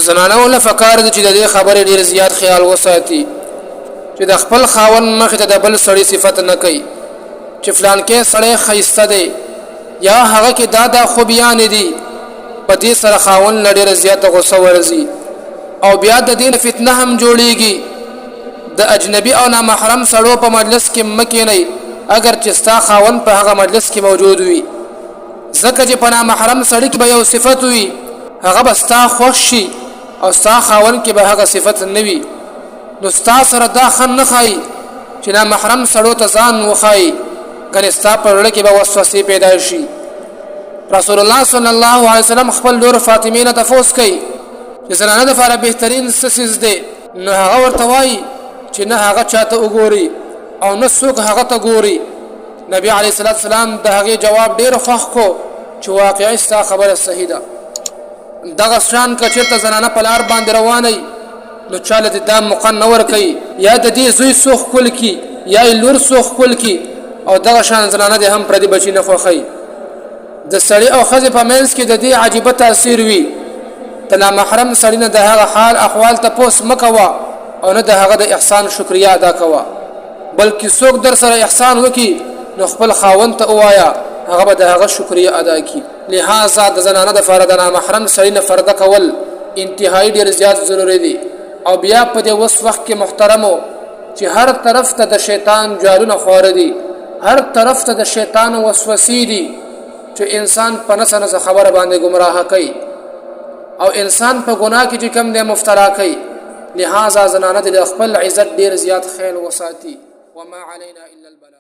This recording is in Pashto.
زنانه ول فکر دي چې د خبرې ډیر زیات خیال وساتي چې د خپل خاون مخ ته د بل سړی صفت نه کوي چې فلان کې سړی خیسته دی یا هغه کې دادا خوبیان دي په دې سره خاون لډیر زیات غوسه ورزي او بیا د دین فتنه هم جوړيږي د اجنبي او نامحرم سړو په مجلس کې مکینی اگر چې ستا خاون په هغه مجلس کې موجود وي ځکه چې په نامحرم سړی کې به یو صفت وي هغه به ستا خوښ شي او ستا خاون کې به هغه صفت نه وي نو ستا سره دا خن نه خای چې نامحرم سړو ته ځان وخای کنه ستا په لړ کې به وسوسه پیدا شي رسول الله صلی الله علیه وسلم خپل لور فاطمه نه تفوس کوي چې زنانه د لپاره بهترین سیس دی نو هغه ورته وایي چې نه هغه چاته وګوري او نه څوک هغه ته ګوري نبی علیه الصلاۃ والسلام د هغه جواب ډیر خوښ کو چې واقعي ستا خبره صحیح ده دغه شان کچرته زنانه په لار باندې رواني نو چاله د دام مقنور کوي یا د دې زوی سوخ کول کی یا لور سوخ کول کی او دغه شان زنانه د هم پردي بچی نه خوخی د سړی او خزه په منځ کې د دې عجيبه تاثیر وي تنا محرم سړی نه د هغه حال احوال ته پوس مکوا او نه د هغه د احسان شکریا ادا کوا بلکې څوک در سره احسان وکي نو خپل خاوند ته وایا هغه به د هغه شکریا ادا کی لہذا د زنانه د فرض نه محرم سړی نه فرض کول انتهایی ډیر زیات ضروری دي او بیا په دې وخت کې محترمو چې هر طرف ته د شیطان جالونه خور دي هر طرف ته د شیطان وسوسې دي چې انسان په نسنه خبره باندې گمراه کوي او انسان په ګناه کې چې کم دی مفترا کوي لہذا زنانه د خپل عزت ډیر زیات خیال وساتي وما علينا الا البلاغ